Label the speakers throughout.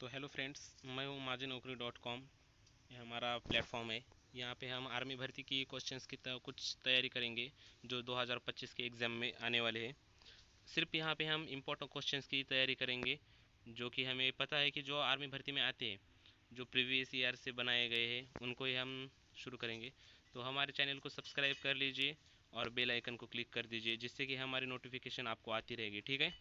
Speaker 1: तो hello friends, मैं हूँ माझीनौकरी.com। ये हमारा प्लेटफॉर्म है। यहाँ पे हम आर्मी भर्ती की क्वेश्चंस की कुछ तैयारी करेंगे जो 2025 के एग्ज़ाम में आने वाले हैं। सिर्फ यहाँ पे हम इम्पोर्टेंट क्वेश्चंस की तैयारी करेंगे जो कि हमें पता है कि जो आर्मी भर्ती में आते हैं, जो प्रीवियस ईयर से बनाए गए हैं, उनको ही हम शुरू करेंगे। तो हमारे चैनल को सब्सक्राइब कर लीजिए और बेल आइकन को क्लिक कर दीजिए, जिससे कि हमारी नोटिफिकेशन आपको आती रहेगी। ठीक है।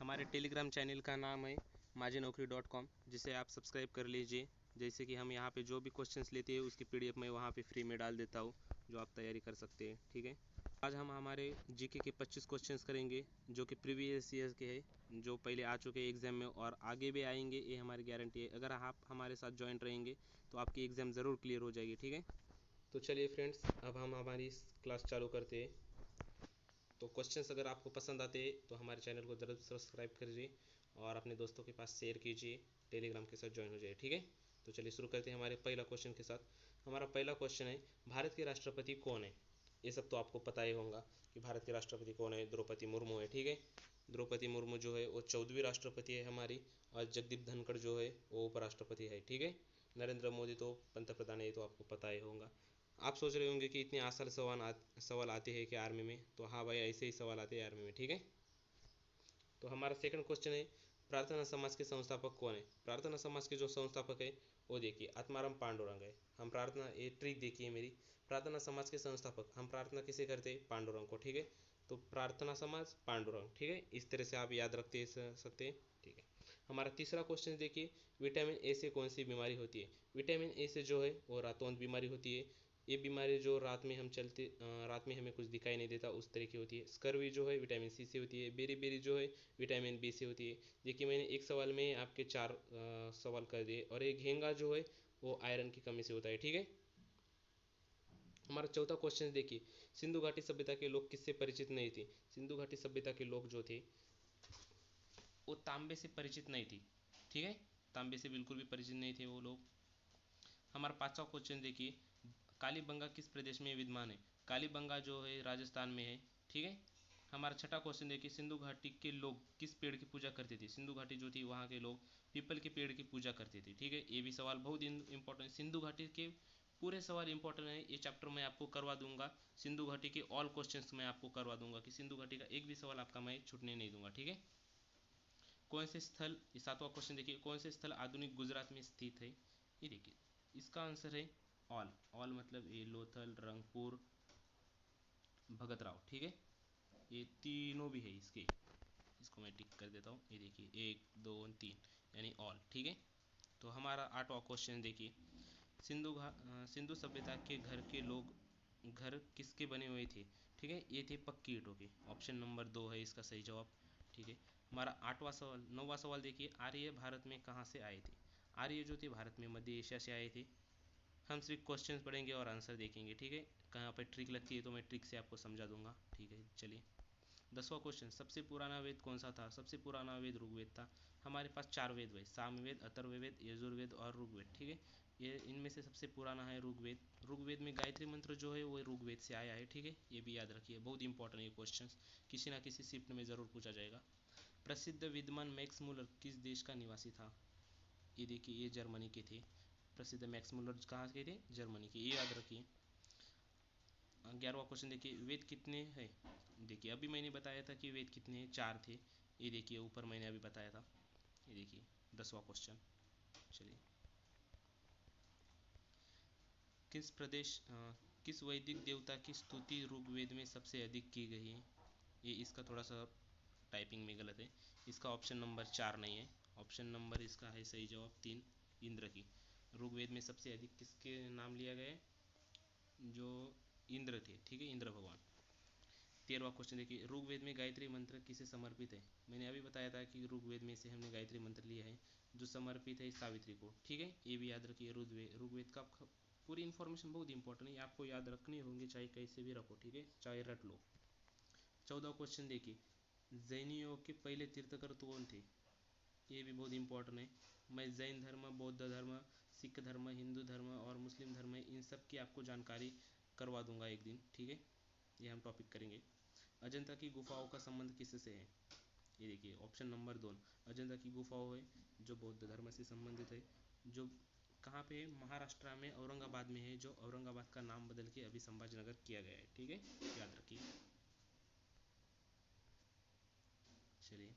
Speaker 1: हमारे टेलीग्राम चैनल का नाम है माझीनौकरी.com, जिसे आप सब्सक्राइब कर लीजिए। जैसे कि हम यहाँ पे जो भी क्वेश्चंस लेते हैं उसकी पीडीएफ मैं वहाँ पे फ्री में डाल देता हूँ, जो आप तैयारी कर सकते हैं। ठीक है। आज हम हमारे जीके के 25 क्वेश्चंस करेंगे जो कि प्रीवियस ईयर के हैं, जो पहले आ चुके हैं एग्ज़ाम में और आगे भी आएंगे, ये हमारी गारंटी है। अगर आप हमारे साथ ज्वाइन रहेंगे तो आपकी एग्ज़ाम ज़रूर क्लियर हो जाएगी। ठीक है। तो चलिए फ्रेंड्स, अब हम हमारी क्लास चालू करते हैं। तो क्वेश्चंस अगर आपको पसंद आते हैं तो हमारे चैनल को ज़रूर सब्सक्राइब कीजिए और अपने दोस्तों के पास शेयर कीजिए, टेलीग्राम के साथ ज्वाइन हो जाए। ठीक है। तो चलिए शुरू करते हैं हमारे पहला क्वेश्चन के साथ। हमारा पहला क्वेश्चन है, भारत के राष्ट्रपति कौन है? ये सब तो आपको पता ही होगा कि भारत के राष्ट्रपति कौन है। द्रौपदी मुर्मू है। ठीक है। द्रौपदी मुर्मू जो है वो 14वीं राष्ट्रपति है हमारी, और जगदीप धनखड़ जो है वो उपराष्ट्रपति है। ठीक है। नरेंद्र मोदी तो पंतप्रधान है, ये तो आपको पता ही होगा। आप सोच रहे होंगे कि इतने आसान सवाल आते हैं कि आर्मी में, तो हाँ भाई, ऐसे ही सवाल आते हैं आर्मी में। ठीक है। तो हमारा सेकंड क्वेश्चन है, प्रार्थना समाज के संस्थापक कौन है? प्रार्थना समाज के जो संस्थापक है वो देखिए आत्माराम पांडुरंग है। हम प्रार्थना, ये ट्रिक देखिए मेरी, प्रार्थना समाज के संस्थापक, हम प्रार्थना किसे करते हैं? पांडुरंग को। ठीक है। तो प्रार्थना समाज पांडुरंग। ठीक है। इस तरह से आप याद रखते सकते हैं। ठीक है। हमारा तीसरा क्वेश्चन देखिए, विटामिन ए से कौन सी बीमारी होती है? विटामिन ए से जो है वो रातोंध बीमारी होती है। ये बीमारी जो रात में रात में हमें कुछ दिखाई नहीं देता, उस तरह की होती है। स्कर्वी जो है विटामिन सी से होती है। बेरी बेरी जो है विटामिन बी से होती है। देखिए मैंने एक सवाल में आपके चार सवाल कर दिए। और एक घेंगा जो है वो आयरन की कमी से होता है। ठीक है। हमारा चौथा क्वेश्चन देखिए, सिंधु घाटी सभ्यता के लोग किससे परिचित नहीं थे? सिंधु घाटी सभ्यता के लोग जो थे वो तांबे से परिचित नहीं थी। ठीक है। तांबे से बिल्कुल भी परिचित नहीं थे वो लोग। हमारा पांचवा क्वेश्चन देखिए, कालीबंगा किस प्रदेश में विद्यमान है? कालीबंगा जो है राजस्थान में है। ठीक है। हमारा छठा क्वेश्चन देखिए, सिंधु घाटी के लोग किस पेड़ की पूजा करते थे? सिंधु घाटी जो थी वहाँ के लोग पीपल के पेड़ की पूजा करते थे। ठीक है। ये भी सवाल बहुत इंपॉर्टेंट है। सिंधु घाटी के पूरे सवाल इंपॉर्टेंट है। ये चैप्टर मैं आपको करवा दूंगा। सिंधु घाटी के ऑल क्वेश्चंस मैं आपको करवा दूंगा कि सिंधु घाटी का एक भी सवाल आपका मैं छूटने नहीं दूंगा। ठीक है। कौन से स्थल, ये सातवां क्वेश्चन देखिए, कौन से स्थल आधुनिक गुजरात में स्थित है? ये देखिए, इसका आंसर है ऑल। ऑल मतलब ये लोथल, रंगपुर, भगतराव। ठीक है। ये तीनों भी है इसके। इसको मैं टिक कर देता हूँ। ये देखिए, एक दो तीन, यानी ऑल। ठीक है। तो हमारा आठवां क्वेश्चन देखिए, सिंधु सभ्यता के घर के लोग, घर किसके बने हुए थे? ठीक है। ये थे पक्की ईंटों के। ऑप्शन नंबर 2 है इसका सही जवाब। ठीक है। हमारा आठवां सवाल, नौवां सवाल देखिए, आर्य भारत में कहाँ से आए थे? आर्य जो थे भारत में मध्य एशिया से आए थे। हम सिर्फ क्वेश्चंस पढ़ेंगे और आंसर देखेंगे। ठीक है। कहाँ पर ट्रिक लगती है तो मैं ट्रिक से आपको समझा दूंगा। ठीक है। चलिए, 10वां क्वेश्चन, सबसे पुराना वेद कौन सा था? सबसे पुराना वेद ऋग्वेद था। हमारे पास 4 वेद है, सामवेद, अथर्ववेद, यजुर्वेद और ऋग्वेद। ठीक है। ये इनमें से सबसे पुराना है ऋग्वेद। ऋग्वेद में गायत्री मंत्र जो है वो ऋग्वेद से आया है। ठीक है। ये भी याद रखिए, बहुत इंपॉर्टेंट ये क्वेश्चन, किसी ना किसी शिफ्ट में ज़रूर पूछा जाएगा। प्रसिद्ध विद्वान मैक्स मूलर किस देश का निवासी था? ये देखिए, ये जर्मनी के थे। प्रसिद्ध मैक्स मूलर कहाँ के थे? जर्मनी के। ये याद रखिए। 11वां क्वेश्चन देखिए, वेद कितने हैं? देखिए, अभी मैंने बताया था कि वेद कितने हैं, 4 थे। ये देखिए, ऊपर मैंने अभी बताया था। ये देखिए 10वां क्वेश्चन। चलिए, किस प्रदेश किस वैदिक देवता की स्तुति ऋग्वेद में सबसे अधिक की गई है? ये इसका थोड़ा सा टाइपिंग में गलत है। इसका ऑप्शन नंबर 4 नहीं है। ऑप्शन नंबर इसका है सही जवाब 3, इंद्र की। ऋग्वेद में सबसे अधिक किसके नाम लिया गया है? जो इंद्र थे। ठीक है, इंद्र भगवान। 13वां क्वेश्चन देखिए, ऋग्वेद में गायत्री मंत्र किसे समर्पित है? मैंने अभी बताया था कि ऋग्वेद में से हमने गायत्री मंत्र लिया है जो समर्पित है सावित्री को। ठीक है। ये भी याद रखिए, ऋग्वेद का पूरी इन्फॉर्मेशन बहुत इंपॉर्टेंट है, आपको याद रखनी होंगी, चाहे कैसे भी रखो। ठीक है, चाहे रट लो। 14वां क्वेश्चन देखिए, जैनियों के पहले तीर्थकर कौन थे? ये भी बहुत इंपॉर्टेंट है। मैं जैन धर्म, बौद्ध धर्म, सिख धर्म, हिंदू धर्म और मुस्लिम धर्म, इन सब की आपको जानकारी करवा दूंगा एक दिन। ठीक है। ये हम टॉपिक करेंगे। अजंता की गुफाओं का संबंध किससे है? ये देखिए, ऑप्शन नंबर 2, अजंता की गुफाओं है जो बौद्ध धर्म से संबंधित है, जो कहाँ पे है, महाराष्ट्र में औरंगाबाद में है, जो औरंगाबाद का नाम बदल के अभी संभाजीनगर किया गया है। ठीक है, याद रखिए। चलिए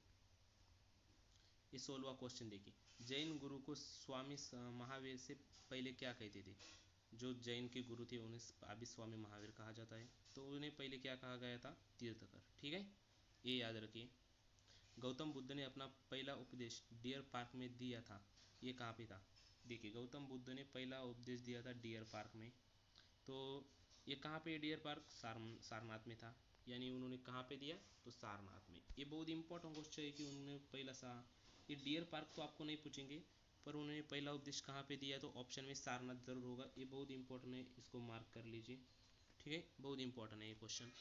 Speaker 1: ये 16वां क्वेश्चन देखिए, जैन गुरु को स्वामी महावीर से पहले क्या कहते थे? जो जैन के गुरु थे उन्हें अभी स्वामी महावीर कहा जाता है, तो उन्हें पहले क्या कहा गया था? तीर्थकर। ठीक है, ये याद रखिए। गौतम बुद्ध ने अपना पहला उपदेश डियर पार्क में दिया था, ये कहाँ पे था? देखिए गौतम बुद्ध ने पहला उपदेश दिया था डियर पार्क में, तो ये कहाँ पे डियर पार्क? सारनाथ में था। यानी उन्होंने कहाँ पे दिया? तो सारनाथ में। ये बहुत इंपॉर्टेंट क्वेश्चन है कि उन्होंने पहला ये डियर पार्क तो आपको नहीं पूछेंगे, पर उन्होंने पहला उपदेश कहाँ पे दिया? तो ऑप्शन में सारनाथ जरूर होगा। ये बहुत इंपॉर्टेंट है, इसको मार्क कर लीजिए। ठीक है, बहुत इंपॉर्टेंट है ये क्वेश्चन।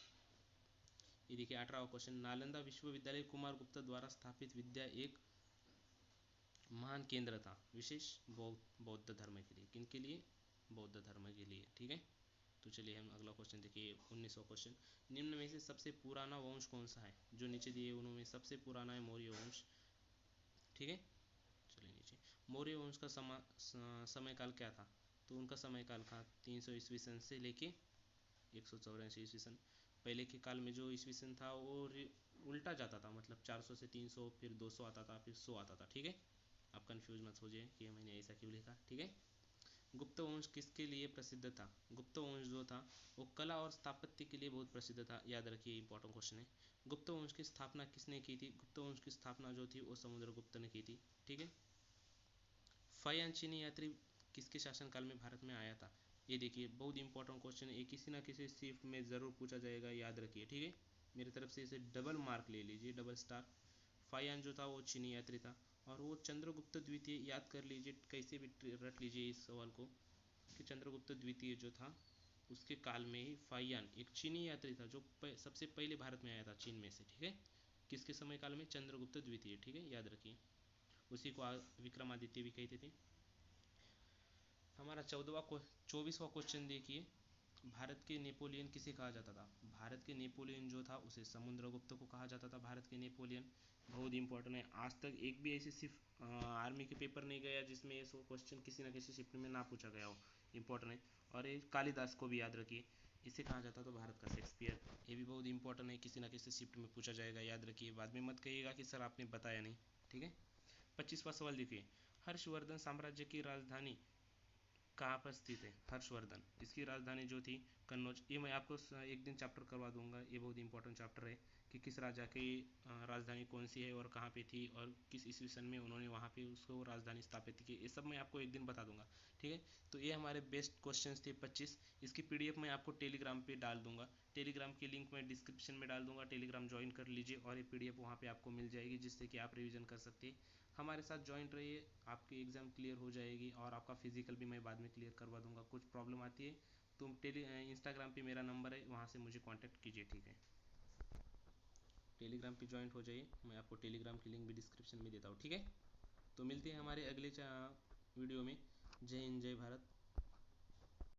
Speaker 1: ये देखिए 18वां क्वेश्चन, नालंदा विश्वविद्यालय कुमार गुप्ता द्वारा स्थापित विद्या एक महान केंद्र था, विशेष बौद्ध धर्म के लिए। किन के लिए? बौद्ध धर्म के लिए। ठीक है, तो चलिए हम अगला क्वेश्चन देखिए 19वां क्वेश्चन, निम्न में से सबसे पुराना वंश कौन सा है? जो नीचे दिए उनमें सबसे पुराना है मौर्य वंश। ठीक है, चलिए नीचे, मौर्य वंश का समय काल क्या था? तो उनका समय काल था 300 ईस्वी सन से लेके 184 ईस्वी सन। पहले के काल में जो ईस्वी सन था वो उल्टा जाता था, मतलब 400 से 300, फिर 200 आता था, फिर 100 आता था। ठीक है, आप कंफ्यूज मत हो जाइए कि मैंने ऐसा क्यों लिखा। ठीक है, गुप्त वंश किसके लिए प्रसिद्ध था? गुप्त वंश जो था वो कला और स्थापत्य के लिए बहुत प्रसिद्ध था। याद रखिए, इंपॉर्टेंट क्वेश्चन है। गुप्त वंश की स्थापना किसने की थी? गुप्त वंश की स्थापना जो थी वो समुद्रगुप्त ने की थी। ठीक है, फायान चीनी यात्री किसके शासनकाल में भारत में आया था? ये देखिए बहुत इंपॉर्टेंट क्वेश्चन है, ये किसी ना किसी शिफ्ट में ज़रूर पूछा जाएगा, याद रखिए। ठीक है, मेरी तरफ से इसे डबल मार्क ले लीजिए, डबल स्टार। फायान जो था वो चीनी यात्री था, और वो चंद्रगुप्त द्वितीय, याद कर लीजिए, कैसे भी रट लीजिए इस सवाल को, कि चंद्रगुप्त द्वितीय जो था उसके काल में ही फायान एक चीनी यात्री था, जो सबसे पहले भारत में आया था चीन में से। ठीक है, किसके समय काल में? चंद्रगुप्त द्वितीय। ठीक है, याद रखिए, उसी को विक्रमादित्य भी कहते थे। हमारा 24वां क्वेश्चन देखिए, भारत के नेपोलियन किसे कहा जाता था? भारत के नेपोलियन जो था उसे समुद्रगुप्त को कहा जाता था। भारत के नेपोलियन बहुत इंपॉर्टेंट है, आज तक एक भी ऐसी सिर्फ आर्मी के पेपर नहीं गया जिसमें ये क्वेश्चन किसी ना किसी शिफ्ट में ना पूछा गया हो। इंपॉर्टेंट है, और ये कालिदास को भी याद रखिए, इसे कहा जाता था भारत का शेक्सपियर। ये भी बहुत इंपॉर्टेंट है, किसी ना किसी शिफ्ट में पूछा जाएगा, याद रखिए। बाद में मत कहिएगा कि सर आपने बताया नहीं। ठीक है, 25वां सवाल देखिए, हर्षवर्धन साम्राज्य की राजधानी कहाँ पर स्थित है? हर्षवर्धन, इसकी राजधानी जो थी कन्नौज। ये मैं आपको एक दिन चैप्टर करवा दूंगा, ये बहुत इंपॉर्टेंट चैप्टर है कि किस राजा की राजधानी कौन सी है और कहाँ पे थी, और किस ईस्वी सन में उन्होंने वहाँ पे उसको राजधानी स्थापित की, ये सब मैं आपको एक दिन बता दूंगा। ठीक है, तो ये हमारे बेस्ट क्वेश्चन थे 25। इसकी PDF मैं आपको टेलीग्राम पे डाल दूंगा, टेलीग्राम की लिंक मैं डिस्क्रिप्शन में डाल दूंगा, टेलीग्राम ज्वाइन कर लीजिए, और ये PDF वहाँ पे आपको मिल जाएगी, जिससे कि आप रिविजन कर सकते हैं। हमारे साथ ज्वाइन रहिए, आपकी एग्ज़ाम क्लियर हो जाएगी, और आपका फिजिकल भी मैं बाद में क्लियर करवा दूंगा। कुछ प्रॉब्लम आती है तो इंस्टाग्राम पे मेरा नंबर है, वहाँ से मुझे कांटेक्ट कीजिए। ठीक है, टेलीग्राम पे ज्वाइन हो जाइए, मैं आपको टेलीग्राम की लिंक भी डिस्क्रिप्शन में देता हूँ। ठीक है, तो मिलते हैं हमारे अगले वीडियो में। जय हिंद, जय भारत।